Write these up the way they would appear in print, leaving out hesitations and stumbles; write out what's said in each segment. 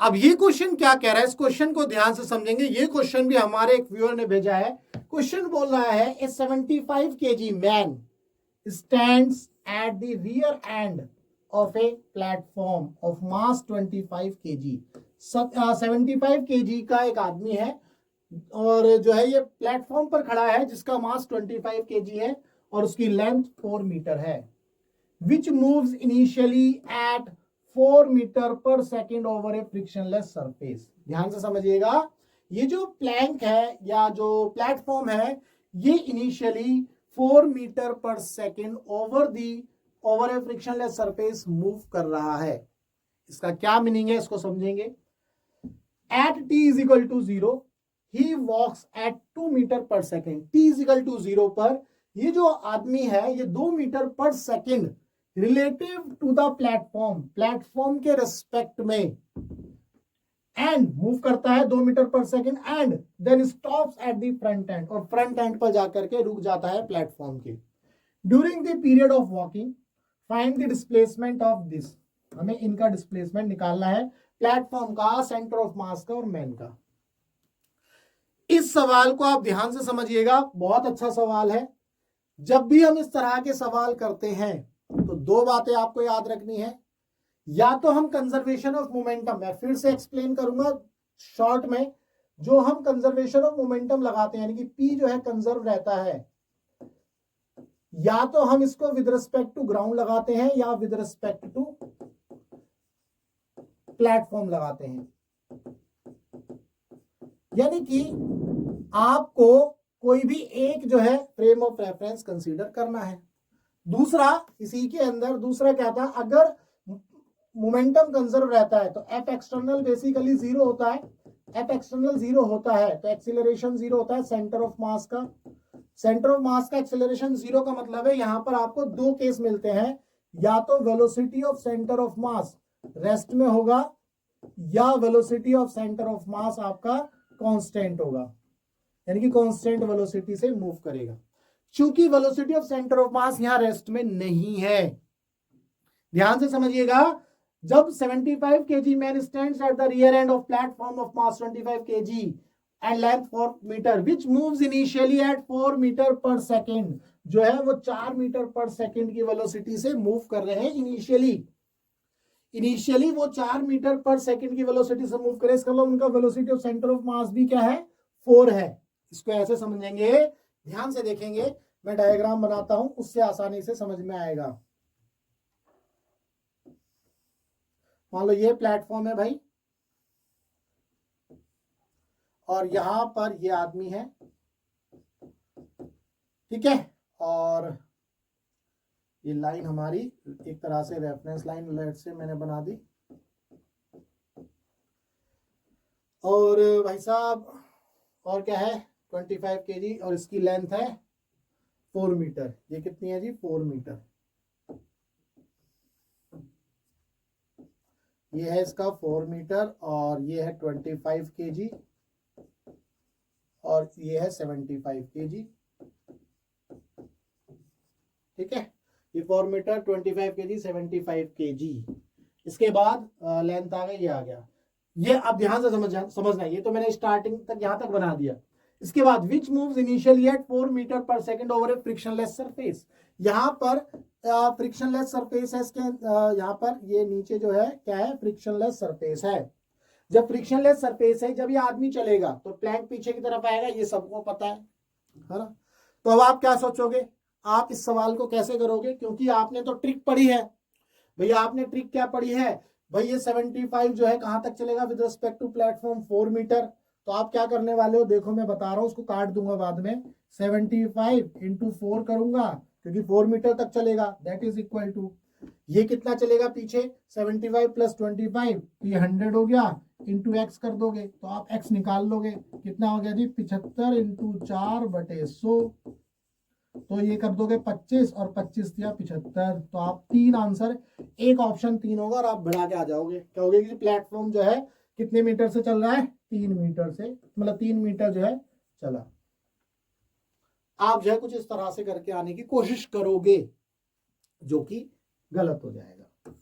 अब ये क्वेश्चन क्या कह रहा है, इस क्वेश्चन को ध्यान से समझेंगे। ये क्वेश्चन भी हमारे एक व्यूअर ने भेजा है। क्वेश्चन बोल रहा है ए 75 kg man stands at the rear end of a platform of mass 25 kg। 75 kg का एक आदमी है और जो है ये प्लेटफॉर्म पर खड़ा है जिसका मास 25 kg है और उसकी लेंथ 4 मीटर है। Which moves initially at 4 metre per second over a frictionless surface. ध्यान से समझिएगा, ये जो प्लैंक है या जो प्लेटफॉर्म है ये initially 4 metre per second over a frictionless surface move कर रहा है। इसका क्या मीनिंग है इसको समझेंगे। At t is equal to 0 ही walks at 2 metre per second. t is equal to 0 पर ये जो आदमी है ये 2 metre per second relative to the platform के रेस्पेक्ट में एंड मूव करता है 2 metre per second and then stops at the front end, और फ्रंट एंड पर जाकर के रुक जाता है प्लेटफॉर्म के। During the period of walking find the displacement of this. हमें इनका डिस्प्लेसमेंट निकालना है, प्लेटफॉर्म का, सेंटर ऑफ मास का और मैन का। इस सवाल को आप ध्यान से समझिएगा, बहुत अच्छा सवाल है। जब भी हम इस तरह के सवाल करते हैं तो दो बातें आपको याद रखनी है। या तो हम कंजर्वेशन ऑफ मोमेंटम, मैं फिर से एक्सप्लेन करूंगा शॉर्ट में, जो हम कंजर्वेशन ऑफ मोमेंटम लगाते हैं यानी कि P जो है कंजर्व रहता है, या तो हम इसको विद रिस्पेक्ट टू ग्राउंड लगाते हैं या विद रिस्पेक्ट टू प्लेटफॉर्म लगाते हैं। यानी कि आपको कोई भी एक जो है फ्रेम ऑफ रेफरेंस कंसीडर करना है। दूसरा इसी के अंदर दूसरा क्या था, अगर मोमेंटम कंजर्व रहता है तो एफ एक्सटर्नल बेसिकली 0 होता है। एफ एक्सटर्नल 0 होता है तो एक्सीलरेशन 0 होता है सेंटर ऑफ मास का। सेंटर ऑफ मास का एक्सीलरेशन 0 का मतलब है यहां पर आपको दो केस मिलते हैं, या तो velocity of centre of mass rest में होगा या वेलोसिटी ऑफ सेंटर ऑफ मास आपका कांस्टेंट होगा, यानी कि कांस्टेंट वेलोसिटी से मूव करेगा। चूंकि वेलोसिटी ऑफ सेंटर ऑफ मास यहां रेस्ट में नहीं है, ध्यान से समझिएगा। जब 75 kg man stands at the rear end of platform of mass 25 kg and length 4 metre which moves initially at 4 metre per second, जो है वो 4 मीटर पर सेकेंड की वेलोसिटी से मूव कर रहे हैं। इनिशियली वो 4 मीटर पर सेकेंड की वेलोसिटी से मूव करे, इसका मतलब उनका वेलोसिटी ऑफ सेंटर ऑफ मास भी क्या है, 4 है। इसको ऐसे समझेंगे, ध्यान से देखेंगे, मैं डायग्राम बनाता हूं उससे आसानी से समझ में आएगा। मान लो ये प्लेटफॉर्म है भाई और यहां पर ये आदमी है, ठीक है, और ये लाइन हमारी एक तरह से रेफरेंस लाइन लेट से मैंने बना दी। और भाई साहब और क्या है 25 kg और इसकी लेंथ है 4 मीटर। ये कितनी है जी, 4 मीटर। ये है इसका 4 मीटर और ये है 25 kg और ये है 75 kg, ठीक है। ये 4 मीटर 25 kg 75 kg। इसके बाद लेंथ आ गई, ये आ गया। ये अब ध्यान से समझना, ये तो मैंने स्टार्टिंग तक यहां तक बना दिया। इसके बाद which moves initially at 4 metre per second over a frictionless surface. यहां पर फ्रिक्शनलेस सरफेस है, इसके यहां पर ये नीचे जो है क्या है, फ्रिक्शनलेस सरफेस है। जब फ्रिक्शनलेस सरफेस है, जब ये आदमी चलेगा तो प्लैंक पीछे की तरफ आएगा, ये सबको पता है ना। तो अब आप क्या सोचोगे, आप इस सवाल को कैसे करोगे, क्योंकि आपने तो ट्रिक पढ़ी है भैया। आपने ट्रिक क्या पढ़ी है भाई, ये 75 जो है कहां तक चलेगा with respect to platform 4 metre. तो आप क्या करने वाले हो, देखो मैं बता रहा हूं, उसको काट दूंगा बाद में। 75 इंटू 4 करूंगा क्योंकि 4 मीटर तक चलेगा, दैट इज इक्वल टू ये कितना चलेगा पीछे, 75 प्लस 25 ये 100 हो गया, इंटू एक्स कर दोगे तो आप एक्स निकाल लोगे, कितना हो गया जी 75 इंटू 4/100। तो ये कर दोगे 25 और 25 दिया 75। तो आप 3 आंसर, एक ऑप्शन 3 होगा और आप बढ़ा के आ जाओगे, कहोगे कि प्लेटफॉर्म जो है कितने मीटर से चल रहा है, 3 मीटर से, मतलब 3 मीटर जो है चला। आप जो है कुछ इस तरह से करके आने की कोशिश करोगे, जो कि गलत हो जाएगा,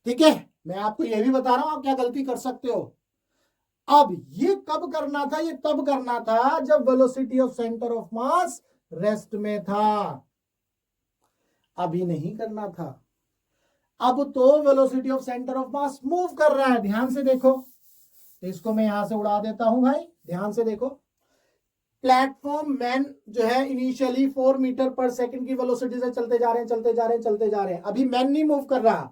ठीक है। मैं आपको यह भी बता रहा हूं आप क्या गलती कर सकते हो। अब ये कब करना था, ये तब करना था जब velocity of centre of mass rest में था, अभी नहीं करना था। अब तो velocity of centre of mass move कर रहा है, ध्यान से देखो। तो इसको मैं यहां से उड़ा देता हूं भाई, ध्यान से देखो। प्लेटफॉर्म मैन जो है इनिशियली 4 मीटर पर सेकंड की वेलोसिटी से चलते जा रहे हैं, चलते जा रहे हैं, चलते जा रहे हैं। अभी मैन नहीं मूव कर रहा,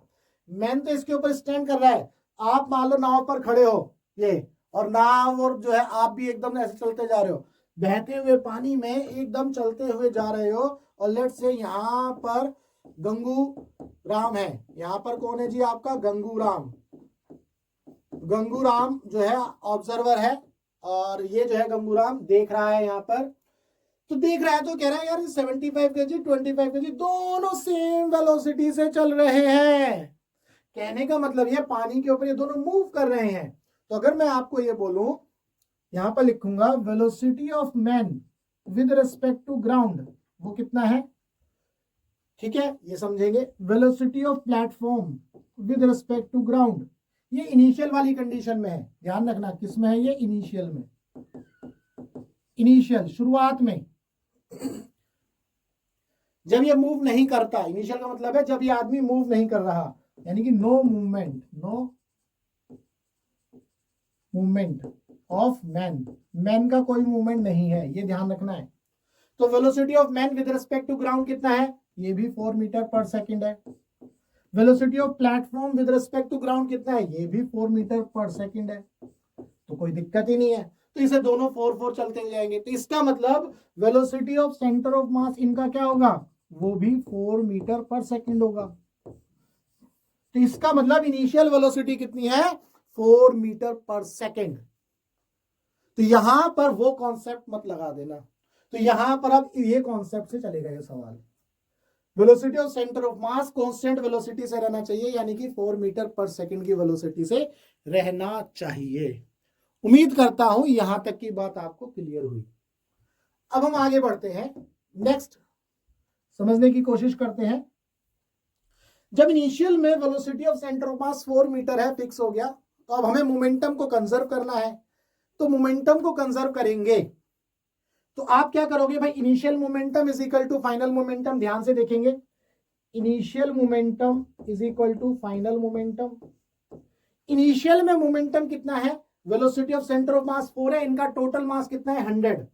मैन तो इसके ऊपर स्टैंड कर रहा है। आप मान लो नाव पर खड़े हो ये, और नाव और जो है आप भी एकदम ऐसे चलते जा रहे हो, बहते हुए पानी में एकदम चलते हुए जा रहे हो। और लेट से यहां पर गंगू राम है, यहां पर कौन है जी आपका गंगू राम। गंगू राम जो है ऑब्जर्वर है, और ये जो है गंगू राम देख रहा है यहाँ पर। तो देख रहा है तो कह रहा है यार 75 kg 25 kg दोनों सेम वेलोसिटी से चल रहे हैं। कहने का मतलब ये पानी के ऊपर ये दोनों मूव कर रहे हैं। तो अगर मैं आपको ये बोलूं, यहां पर लिखूंगा velocity of man with respect to ground, वो कितना है, ठीक है, ये समझेंगे। Velocity of platform with respect to ground, ये इनिशियल वाली कंडीशन में है, ध्यान रखना किस में है ये, इनिशियल में। इनिशियल शुरुआत में जब ये मूव नहीं करता, इनिशियल का मतलब है जब ये आदमी मूव नहीं कर रहा, यानी कि no movement, no movement of man, man का कोई मूवमेंट नहीं है, ये ध्यान रखना है। तो velocity of man with respect to ground कितना है, ये भी 4 मीटर पर सेकंड है। Velocity of platform with respect to ground कितना है, ये भी 4 मीटर पर सेकंड है। तो कोई दिक्कत ही नहीं है, तो इसे दोनों 4 चलते जाएंगे। तो इसका मतलब वेलोसिटी ऑफ सेंटर ऑफ मास इनका क्या होगा, वो भी 4 मीटर पर सेकंड होगा। तो इसका मतलब इनिशियल वेलोसिटी कितनी है, 4 मीटर पर सेकंड। तो यहां पर वो कॉन्सेप्ट मत लगा देना, तो यहां पर अब ये कॉन्सेप्ट से चलेगा ये सवाल। Velocity of centre of mass constant velocity से रहना चाहिए, यानी कि 4 मीटर पर सेकंड की वेलोसिटी से रहना चाहिए। उम्मीद करता हूं यहां तक की बात आपको क्लियर हुई। अब हम आगे बढ़ते हैं, नेक्स्ट समझने की कोशिश करते हैं। जब इनिशियल में velocity of centre of mass 4 metre है, फिक्स हो गया, तो अब हमें मोमेंटम को कंजर्व करना है। तो मोमेंटम को कंजर्व करेंगे तो आप क्या करोगे भाई, initial momentum is equal to final momentum, ध्यान से देखेंगे। Initial momentum is equal to final momentum. Initial में मोमेंटम कितना है, velocity of centre of mass 4 है, इनका टोटल मास कितना है 100,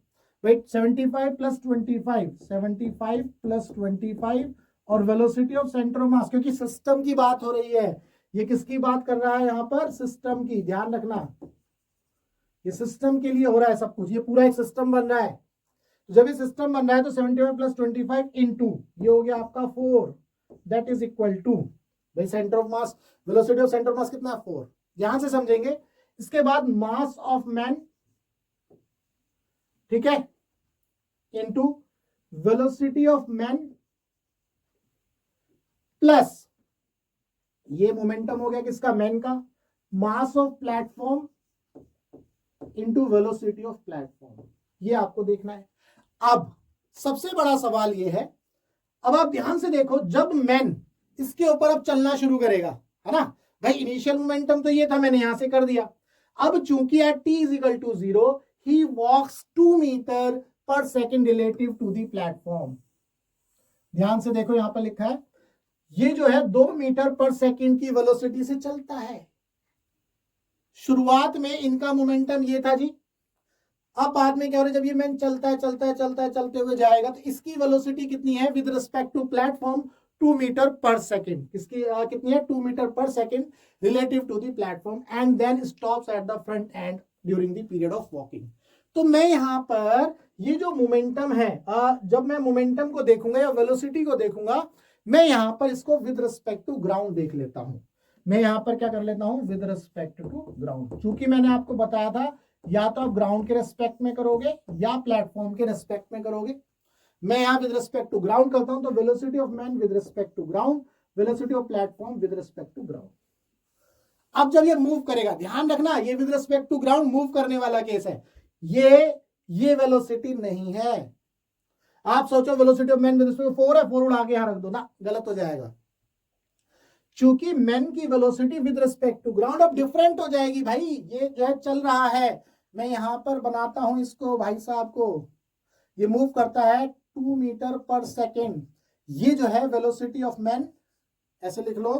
वेट 75 प्लस 25, 75 प्लस 25, और वेलोसिटी ऑफ सेंटर ऑफ मास, क्योंकि सिस्टम की बात हो रही है, ये किसकी बात कर रहा है यहां पर, सिस्टम की, ध्यान रखना ये सिस्टम के लिए हो रहा है सब कुछ, ये पूरा एक सिस्टम बन रहा है। जब ये सिस्टम बन रहा है तो 75 प्लस 25 इंटू ये हो गया आपका 4, दैट इज इक्वल टू भाई centre of mass, velocity of centre of मास कितना है 4, ध्यान से समझेंगे। इसके बाद मास ऑफ मैन, ठीक है, into velocity of man plus ये मोमेंटम हो गया किसका, मैन का, mass of platform into velocity of platform, ये आपको देखना है। अब सबसे बड़ा सवाल ये है, अब आप ध्यान से देखो, जब मैन इसके ऊपर अब चलना शुरू करेगा, है ना भाई, इनिशियल मोमेंटम तो ये था, मैंने यहां से कर दिया। अब चूंकि at t is equal to 0 ही walks 2 metre per second relative to the platform. ध्यान से देखो यहां पर लिखा है, ये जो है 2 मीटर पर सेकेंड की वेलोसिटी से चलता है। शुरुआत में इनका मोमेंटम ये था जी, अब बाद में क्या हो रहा है, जब ये मैन चलता है चलता है चलता है चलते हुए जाएगा तो इसकी वेलोसिटी कितनी है with respect to platform 2 metre per second, इसकी कितनी है 2 metre per second relative to the platform, and then stops at the front end during the period of walking. तो मैं यहां पर ये जो मोमेंटम है, जब मैं मोमेंटम को देखूंगा या वेलोसिटी को देखूंगा, मैं यहां पर इसको विद रिस्पेक्ट टू ग्राउंड देख लेता हूं। मैं यहां पर क्या कर लेता हूं, विद रिस्पेक्ट टू ग्राउंड। चूंकि मैंने आपको बताया था या तो आप ग्राउंड के रेस्पेक्ट में करोगे या प्लेटफॉर्म के रेस्पेक्ट में करोगे। मैं यहां विद रिस्पेक्ट टू ग्राउंड करता हूं, तो velocity of man with respect to ground, velocity of platform with respect to ground. अब जब ये मूव करेगा, ध्यान रखना ये with respect to ground move करने वाला केस है, ये वेलोसिटी नहीं है। आप सोचो velocity of man with respect to 4 है, 4 उड़ा के यहां रख दो ना, गलत हो जाएगा। चूंकि मैन की velocity with respect to ground अब डिफरेंट हो जाएगी भाई। ये जो है चल रहा है, मैं यहां पर बनाता हूं इसको भाई साहब को, ये मूव करता है 2 मीटर पर सेकेंड। ये जो है वेलोसिटी ऑफ मैन, ऐसे लिख लो,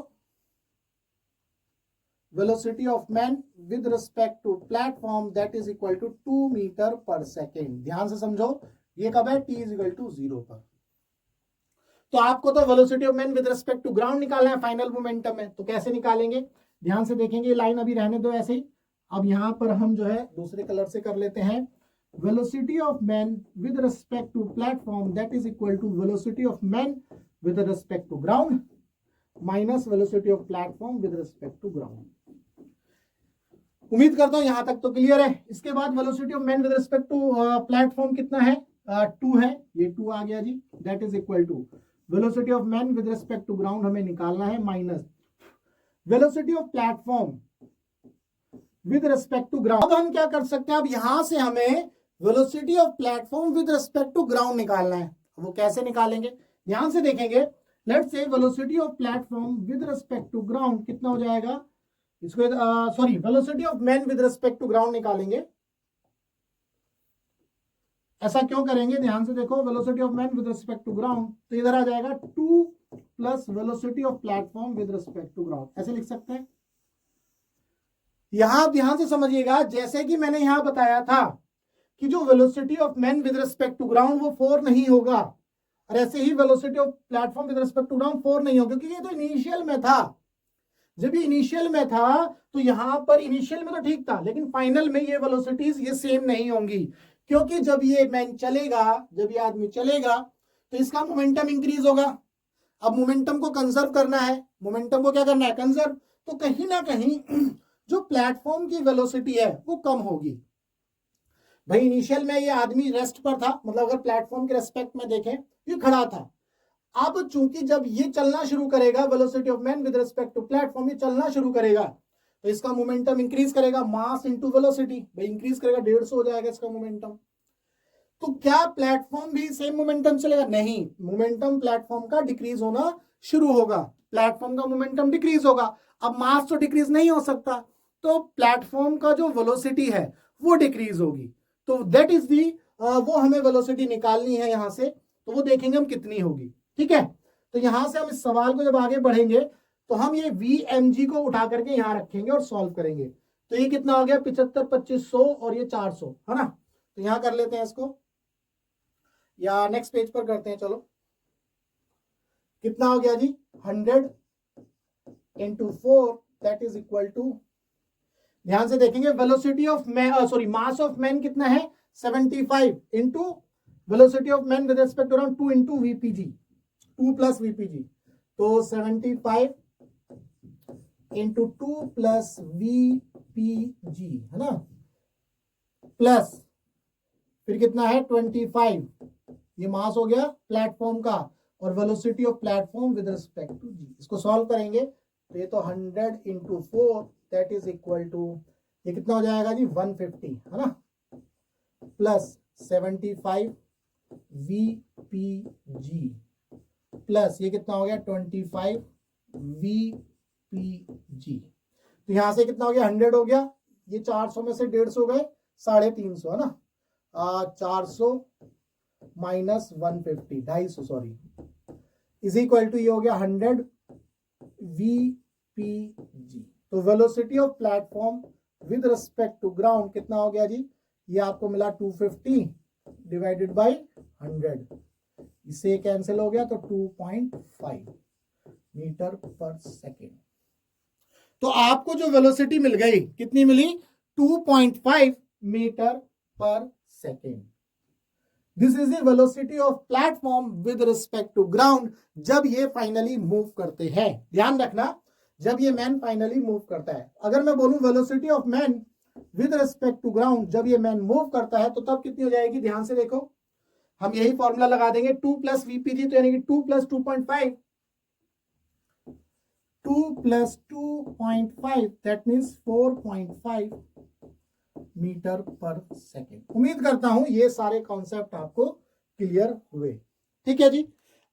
velocity of man with respect to platform that is equal to 2 metre per second. ध्यान से समझो, ये कब है, t इज इक्वल टू 0 पर। तो आपको तो velocity of man with respect to ground निकालना है फाइनल मोमेंटम में, तो कैसे निकालेंगे, ध्यान से देखेंगे। लाइन अभी रहने दो ऐसे ही। अब यहां पर हम जो है दूसरे कलर से कर लेते हैं। Velocity of man with respect to platform that is equal to velocity of man with respect to ground minus velocity of platform with respect to ground. उम्मीद करता हूं यहां तक तो क्लियर है। इसके बाद velocity of man with respect to platform कितना है, 2 है, ये 2 आ गया जी, that is equal to velocity of man with respect to ground हमें निकालना है minus velocity of platform with respect to ground. अब हम क्या कर सकते हैं, अब यहां से हमें velocity of platform with respect to ground निकालना है। वो कैसे निकालेंगे, ध्यान से देखेंगे। Let's say velocity of platform with respect to ground कितना हो जाएगा, इसको sorry velocity of man with respect to ground निकालेंगे। ऐसा क्यों करेंगे, ध्यान से देखो, velocity of man with respect to ground, तो इधर आ जाएगा 2 plus velocity of platform with respect to ground, ऐसे लिख सकते हैं। यहां ध्यान से समझिएगा, जैसे कि मैंने यहां बताया था कि जो velocity of man with respect to ground वो 4 नहीं होगा, और ऐसे ही velocity of platform with respect to ground 4 नहीं होगा, क्योंकि ये तो इनिशियल में था। जब ये इनिशियल में था तो यहां पर इनिशियल में तो ठीक था, लेकिन फाइनल में ये वेलोसिटीज ये सेम नहीं होंगी, क्योंकि जब ये मैन चलेगा, जब ये आदमी चलेगा तो इसका मोमेंटम इंक्रीज होगा। अब मोमेंटम को कंजर्व करना है, मोमेंटम को क्या करना है, कंजर्व। तो कहीं ना कहीं जो प्लेटफॉर्म की वेलोसिटी है वो कम होगी। भाई इनिशियल में ये आदमी रेस्ट पर था, मतलब अगर प्लेटफॉर्म के रेस्पेक्ट में देखें ये खड़ा था। अब चूंकि जब ये चलना शुरू करेगा, velocity of man with respect to platform ये चलना शुरू करेगा, तो इसका मोमेंटम इंक्रीज करेगा, मास इनटू वेलोसिटी, भाई इंक्रीज करेगा, 150 हो जाएगा इसका मोमेंटम। तो क्या प्लेटफॉर्म भी सेम मोमेंटम चलेगा, नहीं, मोमेंटम प्लेटफॉर्म का डिक्रीज होना शुरू होगा, प्लेटफॉर्म का मोमेंटम डिक्रीज होगा। अब मास तो डिक्रीज नहीं हो सकता, तो प्लेटफॉर्म का जो वेलोसिटी है वो डिक्रीज होगी। तो दैट इज दी, वो हमें वेलोसिटी निकालनी है यहां से, तो वो देखेंगे हम कितनी होगी, ठीक है। तो यहां से हम इस सवाल को जब आगे बढ़ेंगे तो हम ये VMG को उठा करके यहां रखेंगे और सॉल्व करेंगे। तो ये कितना हो गया, 75 2500 और ये 400 है ना। तो यहां कर लेते हैं इसको, या नेक्स्ट पेज पर करते हैं, चलो। कितना हो गया जी, 100 into 4 that is equal to, ध्यान से देखेंगे, velocity of man, sorry mass of man कितना है 75 into velocity of man with respect to around 2 into VPG, 2 plus VPG, तो 75 इंटू 2 प्लस VPG है ना, प्लस फिर कितना है 25, ये मास हो गया प्लेटफॉर्म का, और velocity of platform with respect to G। इसको सॉल्व करेंगे तो ये तो 100 into 4 that is equal to, ये कितना हो जाएगा जी 150 है ना, प्लस 75 VPG प्लस ये कितना हो गया 25 VPG। तो यहां से कितना हो गया 100 हो गया, ये 400 में से 150 गए, 350 है ना, 400 minus 150, 250 sorry, is equal to ये हो गया 100 VPG। तो velocity of platform with respect to ground कितना हो गया जी, ये आपको मिला 250 डिवाइडेड बाय 100, इससे कैंसिल हो गया तो 2.5 मीटर पर सेकेंड। तो आपको जो वेलोसिटी मिल गई कितनी मिली, 2.5 metre per second. This is the velocity of platform with respect to ground जब ये फाइनली मूव करते हैं। ध्यान रखना, जब ये मैन फाइनली मूव करता है। अगर मैं बोलूं velocity of man with respect to ground जब ये मैन मूव करता है तो तब कितनी हो जाएगी, ध्यान से देखो, हम यही फॉर्मूला लगा देंगे 2 प्लस VPG, तो यानी कि 2 plus 2.5, 2 plus 2.5 that means 4.5 metre per second. उम्मीद करता हूं ये सारे कॉन्सेप्ट आपको क्लियर हुए, ठीक है जी।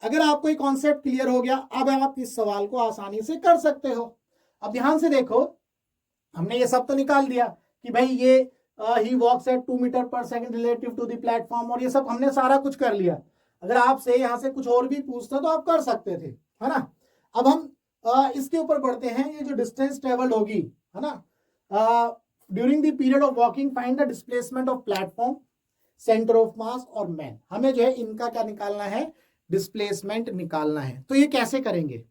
अगर आपको ये कॉन्सेप्ट क्लियर हो गया, अब आप इस सवाल को आसानी से कर सकते हो। अब ध्यान से देखो, हमने ये सब तो निकाल दिया कि भाई ये ही walks at 2 metre per second relative to the platform, और ये सब हमने सारा कुछ कर लिया। अगर आपसे यहाँ से कुछ और भी पूछता तो आप कर सकते थे, है ना। अब हम इसके ऊपर बढ़ते हैं, ये जो डिस्टेंस ट्रेवल्ड होगी, है ना, during the period of walking find the displacement of platform, centre of मास और मैन। हमें जो है इनका क्या निकालना है, डिस्प्लेसमेंट निकालना है। तो ये कैसे करेंगे,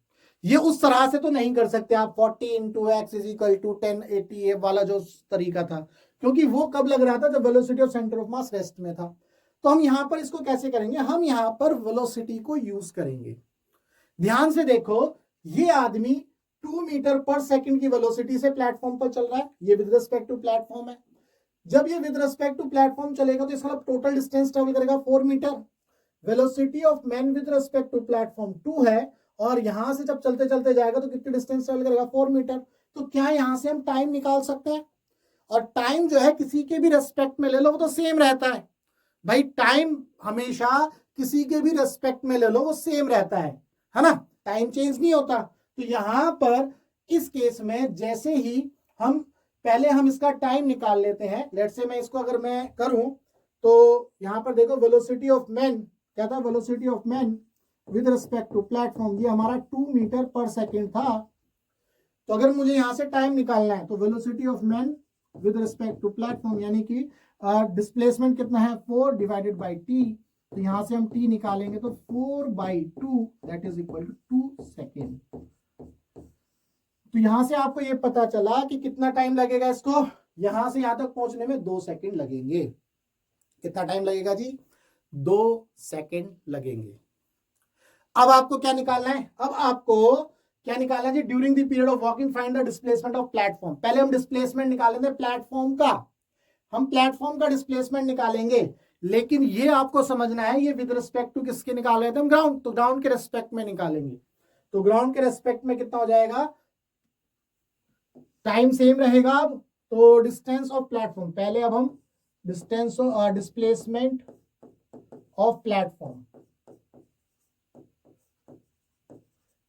ये उस तरह से तो नहीं कर सकते आप 40 into x is equal to 1080 वाला जो तरीका था, क्योंकि वो कब लग रहा था, जब velocity of centre of mass rest में था। तो हम यहां पर इसको कैसे करेंगे, हम यहां पर वेलोसिटी को यूज करेंगे। ध्यान से देखो, ये आदमी 2 मीटर पर सेकंड की वेलोसिटी से प्लेटफॉर्म पर चल रहा है, ये विद रिस्पेक्ट टू प्लेटफॉर्म है। जब ये विद रिस्पेक्ट टू प्लेटफॉर्म चलेगा तो इसका टोटल डिस्टेंस ट्रेवल करेगा 4 metre. Velocity of man with respect to platform 2 है, और यहां से जब चलते चलते जाएगा तो कितनी डिस्टेंस ट्रेवल करेगा, 4 मीटर। तो क्या यहां से हम टाइम निकाल सकते हैं, और टाइम जो है किसी के भी रेस्पेक्ट में ले लो वो तो सेम रहता है भाई, टाइम हमेशा किसी के भी रेस्पेक्ट में ले लो वो सेम रहता है ना, टाइम चेंज नहीं होता। तो यहां पर इस केस में जैसे ही हम पहले हम इसका टाइम निकाल लेते हैं, लेट्स से मैं इसको अगर मैं करूं तो यहां पर देखो वेलोसिटी ऑफ मैन क्या था, velocity of man with respect to platform, ये हमारा 2 मीटर पर सेकेंड था। तो अगर मुझे यहां से टाइम निकालना है तो velocity of man with respect to platform यानी कि डिस्प्लेसमेंट कितना है, 4 डिवाइडेड बाई टी। तो यहां से हम टी निकालेंगे तो 4/2 that is equal to 2 second. तो यहां से आपको ये पता चला कि कितना टाइम लगेगा इसको, यहां से यहां तक पहुंचने में 2 सेकेंड लगेंगे। कितना टाइम लगेगा जी, 2 सेकेंड लगेंगे। अब आपको क्या निकालना है, अब आपको क्या निकालना है जी, during the period of walking find the displacement of platform. पहले हम डिस्प्लेसमेंट निकालेंगे प्लेटफॉर्म का, हम प्लेटफॉर्म का डिस्प्लेसमेंट निकालेंगे, लेकिन ये आपको समझना है ये विद रिस्पेक्ट टू किसके निकाल रहे थे हम, ग्राउंड। तो ग्राउंड के रेस्पेक्ट में निकालेंगे। तो ग्राउंड के रेस्पेक्ट में कितना हो जाएगा, टाइम सेम रहेगा। अब तो डिस्टेंस ऑफ प्लेटफॉर्म, पहले अब हम डिस्टेंस और displacement of platform,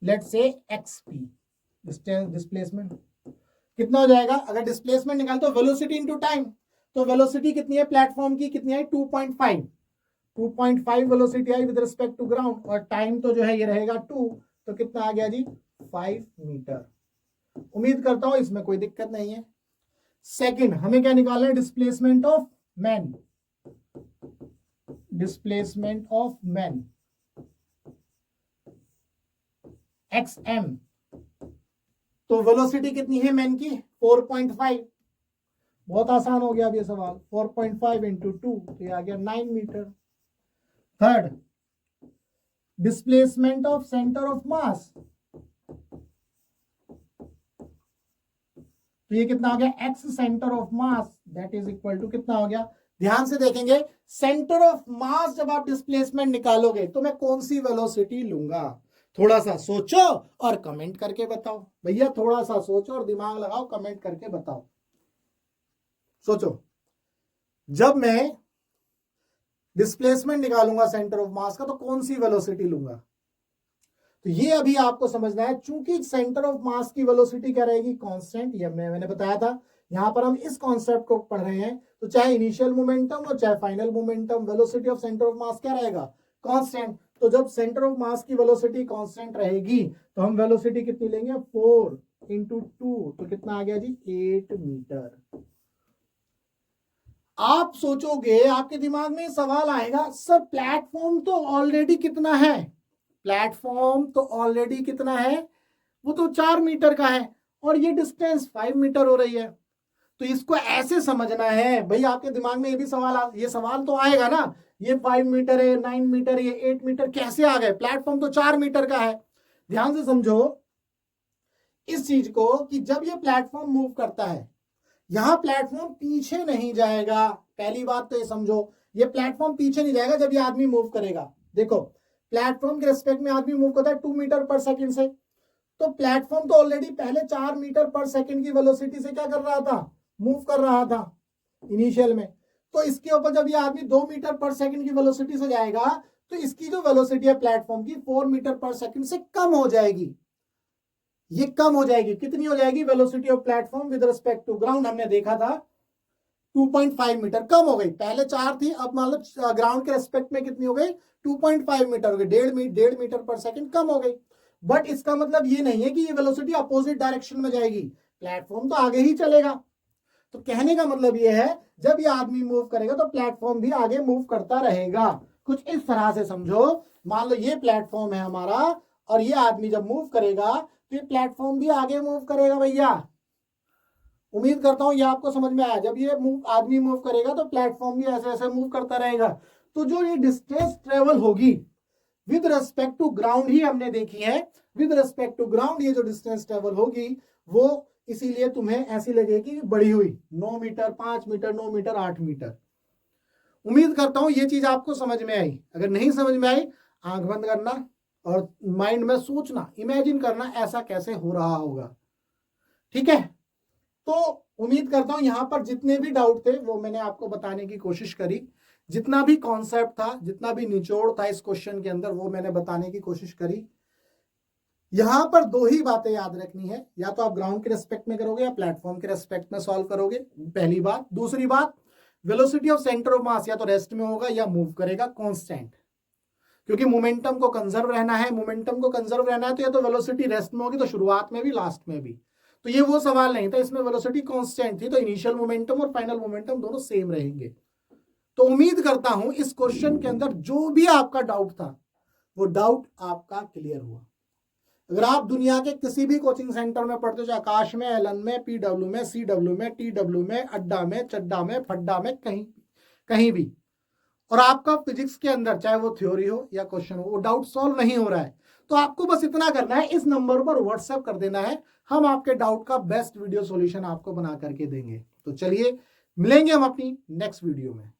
let's say x p, distance displacement कितना हो जाएगा, अगर डिस्प्लेसमेंट निकाल तो वेलोसिटी इनटू टाइम। तो वेलोसिटी कितनी है प्लेटफॉर्म की, कितनी है 2.5 वेलोसिटी आई विद रिस्पेक्ट टू ग्राउंड, और टाइम तो जो है ये रहेगा 2। तो कितना आ गया जी, 5 मीटर। उम्मीद करता हूं इसमें कोई दिक्कत नहीं है। सेकंड हमें क्या निकालना है, displacement of man, displacement of man XM। तो वेलोसिटी कितनी है मैन की, 4.5। बहुत आसान हो गया अब ये सवाल, 4.5 इंटू 2 तो ये आ गया 9 metre. Third displacement of centre of mass, तो ये कितना हो गया, x centre of mass that is equal to कितना हो गया। ध्यान से देखेंगे, सेंटर ऑफ मास जब आप डिस्प्लेसमेंट निकालोगे तो मैं कौन सी वेलोसिटी लूंगा, थोड़ा सा सोचो और कमेंट करके बताओ भैया, थोड़ा सा सोचो और दिमाग लगाओ, कमेंट करके बताओ। सोचो, जब मैं डिस्प्लेसमेंट निकालूंगा सेंटर ऑफ मास का तो कौन सी वेलोसिटी लूंगा। तो ये अभी आपको समझना है, चूंकि सेंटर ऑफ मास की वेलोसिटी क्या रहेगी, कांस्टेंट। ये मैंने बताया था, यहां पर हम इस कॉन्सेप्ट को पढ़ रहे हैं। तो चाहे इनिशियल मोमेंटम और चाहे final momentum, velocity of centre of मास क्या रहेगा, कांस्टेंट। तो जब सेंटर ऑफ मास की वेलोसिटी कांस्टेंट रहेगी तो हम वेलोसिटी कितनी लेंगे, 4 इंटू 2 तो कितना आ गया जी, 8 मीटर। आप सोचोगे, आपके दिमाग में सवाल आएगा, सर प्लेटफॉर्म तो ऑलरेडी कितना है, प्लेटफॉर्म तो ऑलरेडी कितना है, वो तो 4 मीटर का है, और ये डिस्टेंस 5 मीटर हो रही है। तो इसको ऐसे समझना है भाई, आपके दिमाग में ये भी सवाल, ये सवाल तो आएगा ना, ये 5 मीटर है, 9 मीटर, ये 8 मीटर कैसे आ गए, प्लेटफॉर्म तो 4 मीटर का है। ध्यान से समझो इस चीज को कि जब ये प्लेटफॉर्म मूव करता है, यहां प्लेटफॉर्म पीछे नहीं जाएगा। पहली बात तो ये समझो, ये प्लेटफॉर्म पीछे नहीं जाएगा जब ये आदमी मूव करेगा। देखो प्लेटफॉर्म के रेस्पेक्ट में आदमी मूव करता है 2 मीटर पर सेकंड से, तो प्लेटफॉर्म तो ऑलरेडी पहले 4 मीटर पर सेकंड की वेलोसिटी से क्या कर रहा था, मूव कर रहा था इनिशियल में। तो इसके ऊपर जब ये आदमी 2 मीटर पर सेकंड की वेलोसिटी से जाएगा तो इसकी जो वेलोसिटी है प्लेटफॉर्म की 4 मीटर पर सेकंड से कम हो जाएगी। ये कम हो जाएगी, कितनी हो जाएगी velocity of platform with respect to ground? हमने देखा था 2.5 मीटर कम हो गई, पहले 4 थी, अब मान लो ग्राउंड के रेस्पेक्ट में कितनी हो गई? 2.5 मीटर हो गई, 1.5 मीटर पर सेकंड कम हो गई। बट इसका मतलब ये नहीं है कि ये वेलोसिटी अपोजिट डायरेक्शन में जाएगी, प्लेटफॉर्म तो आगे ही चलेगा। तो कहने का मतलब ये है जब ये आदमी मूव करेगा तो प्लेटफॉर्म भी आगे मूव करता रहेगा। कुछ इस तरह से समझो, मान लो ये प्लेटफॉर्म है हमारा और ये आदमी जब मूव करेगा तो ये प्लेटफॉर्म भी आगे मूव करेगा भैया। उम्मीद करता हूं ये आपको समझ में आया। जब ये आदमी मूव करेगा तो प्लेटफॉर्म भी ऐसे ऐसे मूव करता रहेगा। तो जो ये डिस्टेंस ट्रेवल होगी विद रिस्पेक्ट टू ग्राउंड ही हमने देखी है, विद रिस्पेक्ट टू ग्राउंड ये जो डिस्टेंस ट्रेवल होगी वो इसीलिए तुम्हें ऐसी लगेगी बढ़ी हुई, 9 मीटर, 5 मीटर, 9 मीटर, 8 मीटर। उम्मीद करता हूं ये चीज आपको समझ में आई। अगर नहीं समझ में आई, आंख बंद करना और माइंड में सोचना, इमेजिन करना ऐसा कैसे हो रहा होगा। ठीक है, तो उम्मीद करता हूं यहां पर जितने भी डाउट थे वो मैंने आपको बताने की कोशिश करी। जितना भी कॉन्सेप्ट था, जितना भी निचोड़ था इस क्वेश्चन के अंदर, वो मैंने बताने की कोशिश करी। यहां पर 2 ही बातें याद रखनी है, या तो आप ग्राउंड के रेस्पेक्ट में करोगे या प्लेटफॉर्म के रेस्पेक्ट में सॉल्व करोगे, पहली बात। दूसरी बात, वेलोसिटी ऑफ सेंटर ऑफ मास या तो रेस्ट में होगा या मूव करेगा कांस्टेंट, क्योंकि मोमेंटम को कंजर्व रहना है। मोमेंटम को कंजर्व रहना है तो या तो वेलोसिटी रेस्ट में होगी, तो शुरुआत में भी लास्ट में भी। तो ये वो सवाल नहीं था, इसमें वेलोसिटी कांस्टेंट थी, तो इनिशियल मोमेंटम और फाइनल मोमेंटम दोनों सेम रहेंगे। तो उम्मीद करता हूं इस क्वेश्चन के अंदर जो भी आपका डाउट था वो डाउट आपका क्लियर हुआ। अगर आप दुनिया के किसी भी कोचिंग सेंटर में पढ़ते हो, चाहे आकाश में, एलन में, पीडब्ल्यू में, सीडब्ल्यू में, टीडब्ल्यू में, अड्डा में, चड्डा में, फड्डा में, कहीं भी, और आपका फिजिक्स के अंदर चाहे वो थ्योरी हो या क्वेश्चन हो, वो डाउट सॉल्व नहीं हो रहा है, तो आपको बस इतना करना है, इस नंबर पर व्हाट्सएप कर देना है। हम आपके डाउट का बेस्ट वीडियो सॉल्यूशन आपको बना करके देंगे। तो चलिए मिलेंगे हम अपनी नेक्स्ट वीडियो में।